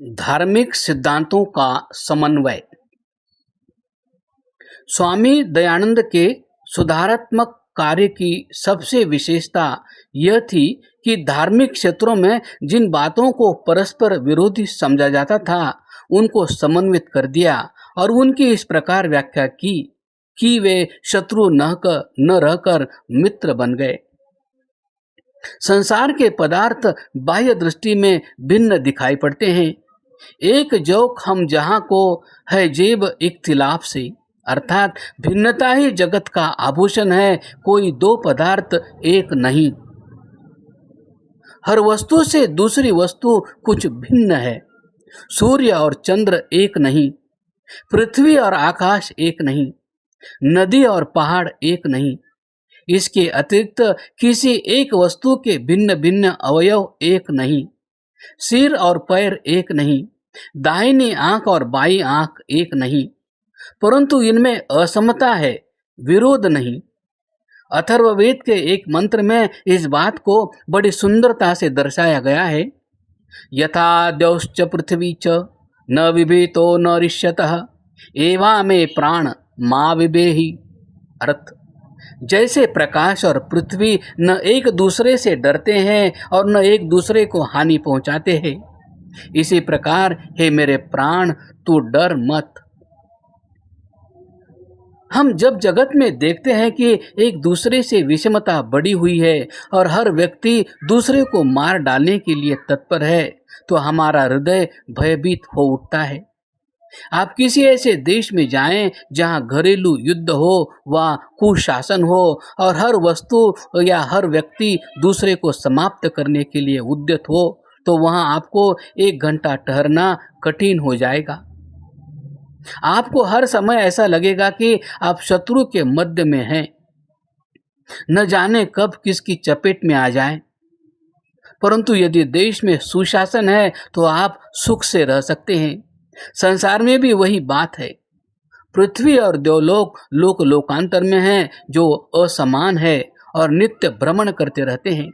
धार्मिक सिद्धांतों का समन्वय। स्वामी दयानंद के सुधारात्मक कार्य की सबसे विशेषता यह थी कि धार्मिक क्षेत्रों में जिन बातों को परस्पर विरोधी समझा जाता था उनको समन्वित कर दिया और उनकी इस प्रकार व्याख्या की कि वे शत्रु न रहकर मित्र बन गए। संसार के पदार्थ बाह्य दृष्टि में भिन्न दिखाई पड़ते हैं। एक जोक हम जहां को है जेब इख्तिलाफ से, अर्थात भिन्नता ही जगत का आभूषण है। कोई दो पदार्थ एक नहीं। हर वस्तु से दूसरी वस्तु कुछ भिन्न है। सूर्य और चंद्र एक नहीं, पृथ्वी और आकाश एक नहीं, नदी और पहाड़ एक नहीं। इसके अतिरिक्त किसी एक वस्तु के भिन्न भिन्न अवयव एक नहीं। सिर और पैर एक नहीं, दाहिनी आंख और बाईं आंख एक नहीं, परंतु इनमें असमता है, विरोध नहीं। अथर्ववेद के एक मंत्र में इस बात को बड़ी सुंदरता से दर्शाया गया है। यथा द्यौश्च पृथ्वी च न विभेतो न रिष्यतः एवा में प्राण मा विभेहि। अर्थ, जैसे प्रकाश और पृथ्वी न एक दूसरे से डरते हैं और न एक दूसरे को हानि पहुंचाते हैं, इसी प्रकार हे मेरे प्राण तू डर मत। हम जब जगत में देखते हैं कि एक दूसरे से विषमता बढ़ी हुई है और हर व्यक्ति दूसरे को मार डालने के लिए तत्पर है, तो हमारा हृदय भयभीत हो उठता है। आप किसी ऐसे देश में जाएं जहां घरेलू युद्ध हो व कुशासन हो और हर वस्तु या हर व्यक्ति दूसरे को समाप्त करने के लिए उद्यत हो, तो वहां आपको 1 घंटा ठहरना कठिन हो जाएगा। आपको हर समय ऐसा लगेगा कि आप शत्रु के मध्य में हैं, न जाने कब किसकी चपेट में आ जाएं। परंतु यदि देश में सुशासन है तो आप सुख से रह सकते हैं। संसार में भी वही बात है। पृथ्वी और देवलोक लोक लोकांतर में हैं, जो असमान है और नित्य भ्रमण करते रहते हैं,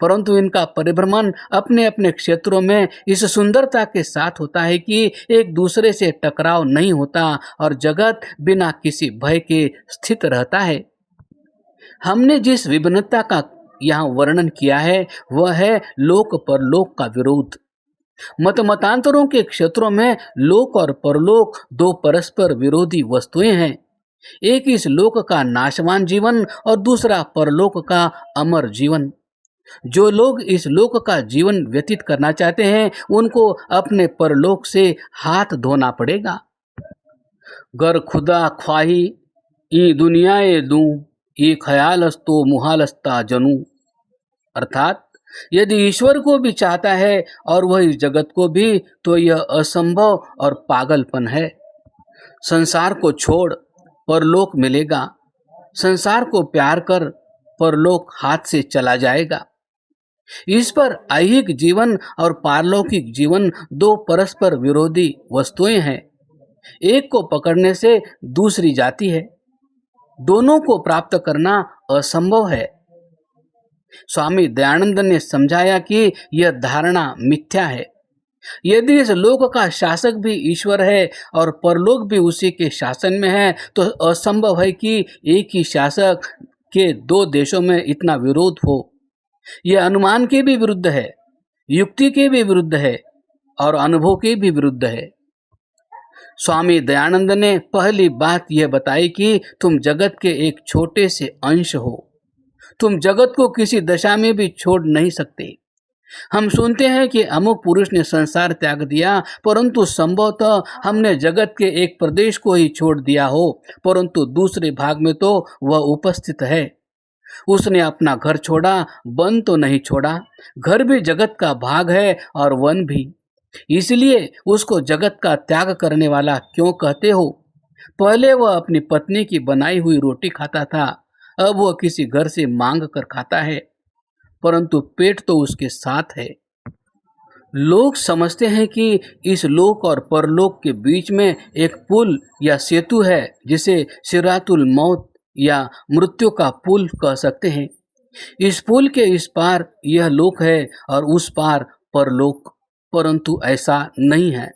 परंतु इनका परिभ्रमण अपने अपने क्षेत्रों में इस सुंदरता के साथ होता है कि एक दूसरे से टकराव नहीं होता और जगत बिना किसी भय के स्थित रहता है। हमने जिस विभिन्नता का यहाँ वर्णन किया है वह है लोक परलोक का विरोध। मतांतरों के क्षेत्रों में लोक और परलोक दो परस्पर विरोधी वस्तुएं हैं। एक इस लोक का नाशवान जीवन और दूसरा परलोक का अमर जीवन। जो लोग इस लोक का जीवन व्यतीत करना चाहते हैं उनको अपने परलोक से हाथ धोना पड़ेगा। गर खुदा ख्वाही ई दुनियाए दूं, ये ख्यालस्तो मुहालस्ता जनू। अर्थात यदि ईश्वर को भी चाहता है और वह इस जगत को भी, तो यह असंभव और पागलपन है। संसार को छोड़, परलोक मिलेगा। संसार को प्यार कर, परलोक हाथ से चला जाएगा। इस पर ऐहिक जीवन और पारलौकिक जीवन दो परस्पर विरोधी वस्तुएं हैं। एक को पकड़ने से दूसरी जाती है, दोनों को प्राप्त करना असंभव है। स्वामी दयानंद ने समझाया कि यह धारणा मिथ्या है। यदि इस लोक का शासक भी ईश्वर है और परलोक भी उसी के शासन में है, तो असंभव है कि एक ही शासक के 2 देशों में इतना विरोध हो। यह अनुमान के भी विरुद्ध है, युक्ति के भी विरुद्ध है और अनुभव के भी विरुद्ध है। स्वामी दयानंद ने पहली बात यह बताई कि तुम जगत के एक छोटे से अंश हो। तुम जगत को किसी दशा में भी छोड़ नहीं सकते। हम सुनते हैं कि अमुक पुरुष ने संसार त्याग दिया, परंतु संभवतः हमने जगत के एक प्रदेश को ही छोड़ दिया हो, परंतु दूसरे भाग में तो वह उपस्थित है। उसने अपना घर छोड़ा, वन तो नहीं छोड़ा। घर भी जगत का भाग है और वन भी। इसलिए उसको जगत का त्याग करने वाला क्यों कहते हो? पहले वह अपनी पत्नी की बनाई हुई रोटी खाता था, अब वह किसी घर से मांग कर खाता है, परंतु पेट तो उसके साथ है। लोग समझते हैं कि इस लोक और परलोक के बीच में एक पुल या सेतु है, जिसे सिरातुल मौत या मृत्यु का पुल कह सकते हैं। इस पुल के इस पार यह लोक है और उस पार परलोक। परंतु ऐसा नहीं है।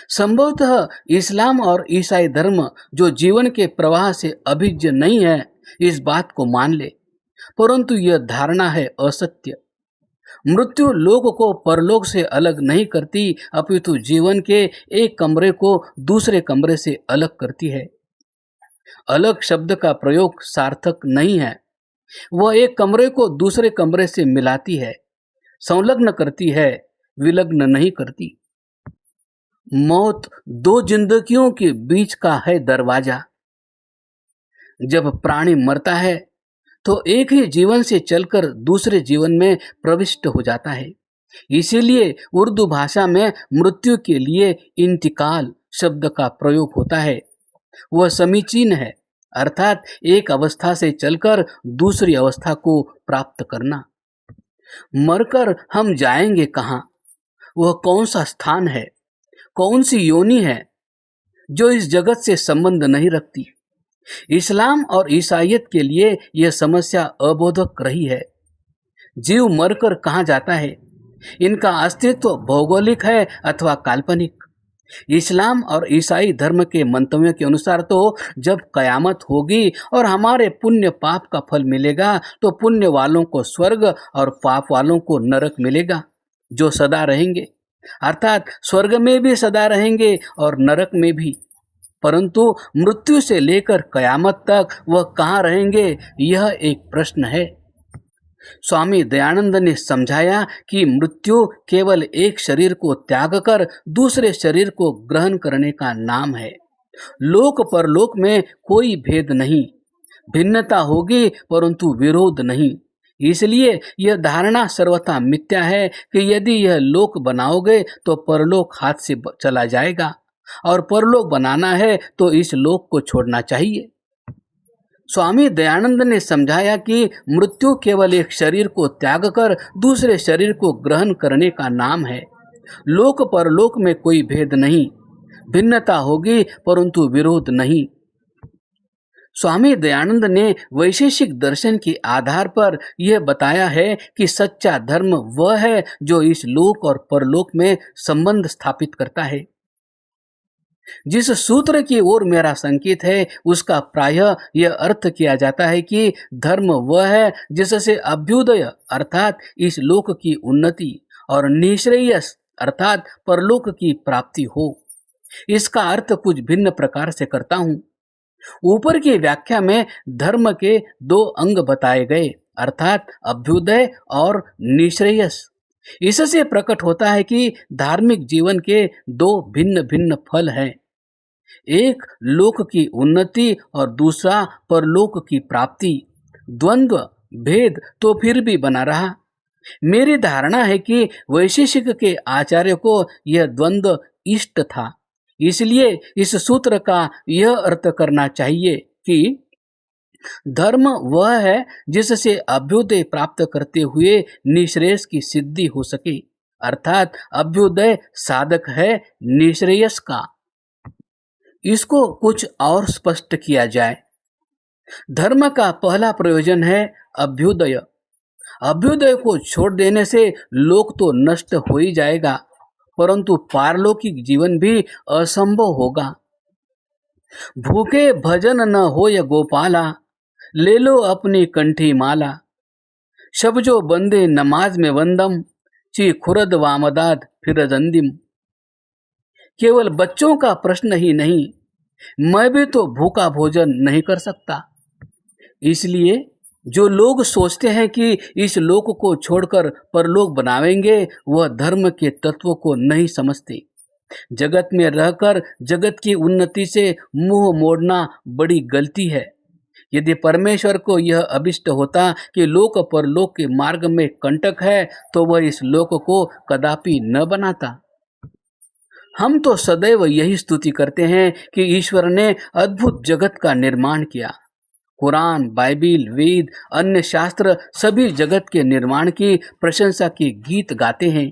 संभवतः इस्लाम और ईसाई धर्म जो जीवन के प्रवाह से अभिज्ञ नहीं है, इस बात को मान ले, परंतु यह धारणा है असत्य। मृत्यु लोक को परलोक से अलग नहीं करती, अपितु जीवन के एक कमरे को दूसरे कमरे से अलग करती है। अलग शब्द का प्रयोग सार्थक नहीं है। वह एक कमरे को दूसरे कमरे से मिलाती है, संलग्न करती है, विलग्न नहीं करती। मौत दो जिंदगियों के बीच का है दरवाजा। जब प्राणी मरता है तो एक ही जीवन से चलकर दूसरे जीवन में प्रविष्ट हो जाता है। इसीलिए उर्दू भाषा में मृत्यु के लिए इंतकाल शब्द का प्रयोग होता है। वह समीचीन है, अर्थात एक अवस्था से चलकर दूसरी अवस्था को प्राप्त करना। मरकर हम जाएंगे कहाँ? वह कौन सा स्थान है, कौन सी योनि है जो इस जगत से संबंध नहीं रखती? इस्लाम और ईसाईयत के लिए यह समस्या अबोधक रही है। जीव मरकर कहाँ जाता है? इनका अस्तित्व भौगोलिक है अथवा काल्पनिक? इस्लाम और ईसाई धर्म के मंतव्यों के अनुसार तो जब कयामत होगी और हमारे पुण्य पाप का फल मिलेगा तो पुण्य वालों को स्वर्ग और पाप वालों को नरक मिलेगा, जो सदा रहेंगे, अर्थात स्वर्ग में भी सदा रहेंगे और नरक में भी। परंतु मृत्यु से लेकर कयामत तक वह कहाँ रहेंगे, यह एक प्रश्न है। स्वामी दयानंद ने समझाया कि मृत्यु केवल एक शरीर को त्याग कर दूसरे शरीर को ग्रहण करने का नाम है। लोक परलोक में कोई भेद नहीं, भिन्नता होगी परंतु विरोध नहीं। इसलिए यह धारणा सर्वथा मिथ्या है कि यदि यह लोक बनाओगे तो परलोक हाथ से चला जाएगा, और परलोक बनाना है तो इस लोक को छोड़ना चाहिए। स्वामी दयानंद ने समझाया कि मृत्यु केवल एक शरीर को त्याग कर दूसरे शरीर को ग्रहण करने का नाम है। लोक परलोक में कोई भेद नहीं, भिन्नता होगी परंतु विरोध नहीं। स्वामी दयानंद ने वैशेषिक दर्शन के आधार पर यह बताया है कि सच्चा धर्म वह है जो इस लोक और परलोक में संबंध स्थापित करता है। जिस सूत्र की ओर मेरा संकेत है उसका प्रायः यह अर्थ किया जाता है कि धर्म वह है जिससे अभ्युदय अर्थात इस लोक की उन्नति और निःश्रेयस अर्थात परलोक की प्राप्ति हो। इसका अर्थ कुछ भिन्न प्रकार से करता हूँ। ऊपर की व्याख्या में धर्म के दो अंग बताए गए, अर्थात अभ्युदय और निःश्रेयस। इससे प्रकट होता है कि धार्मिक जीवन के दो भिन्न भिन्न फल हैं, एक लोक की उन्नति और दूसरा परलोक की प्राप्ति। द्वंद्व भेद तो फिर भी बना रहा। मेरी धारणा है कि वैशेषिक के आचार्य को यह द्वंद्व इष्ट था, इसलिए इस सूत्र का यह अर्थ करना चाहिए कि धर्म वह है जिससे अभ्युदय प्राप्त करते हुए निःश्रेयस की सिद्धि हो सके, अर्थात अभ्युदय साधक है निःश्रेयस का। इसको कुछ और स्पष्ट किया जाए। धर्म का पहला प्रयोजन है अभ्युदय। अभ्युदय को छोड़ देने से लोक तो नष्ट हो ही जाएगा, परंतु पारलौकिक जीवन भी असंभव होगा। भूखे भजन न होय गोपाला, ले लो अपनी कंठी माला। शब्जो बंदे नमाज में वंदम, ची खुरद वामदाद फिर अंदिम। केवल बच्चों का प्रश्न ही नहीं, मैं भी तो भूखा भोजन नहीं कर सकता। इसलिए जो लोग सोचते हैं कि इस लोक को छोड़कर परलोक बनावेंगे, वह धर्म के तत्व को नहीं समझते। जगत में रहकर जगत की उन्नति से मुंह मोड़ना बड़ी गलती है। यदि परमेश्वर को यह अभिष्ट होता कि लोक परलोक के मार्ग में कंटक है, तो वह इस लोक को कदापि न बनाता। हम तो सदैव यही स्तुति करते हैं कि ईश्वर ने अद्भुत जगत का निर्माण किया। कुरान, बाइबिल, वेद, अन्य शास्त्र सभी जगत के निर्माण की प्रशंसा के गीत गाते हैं।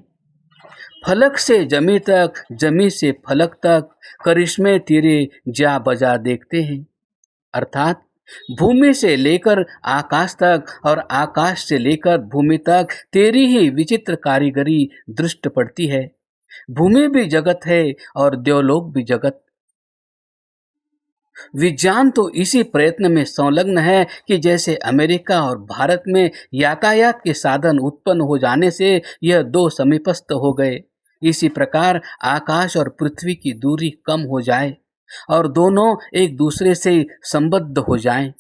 फलक से जमी तक, जमी से फलक तक, करिश्मे तेरे जा बजा देखते हैं। अर्थात भूमि से लेकर आकाश तक और आकाश से लेकर भूमि तक तेरी ही विचित्र कारीगरी दृष्ट पड़ती है। भूमि भी जगत है और देवलोक भी जगत। विज्ञान तो इसी प्रयत्न में संलग्न है कि जैसे अमेरिका और भारत में यातायात के साधन उत्पन्न हो जाने से यह दो समीपस्थ हो गए, इसी प्रकार आकाश और पृथ्वी की दूरी कम हो जाए और दोनों एक दूसरे से संबद्ध हो जाएं।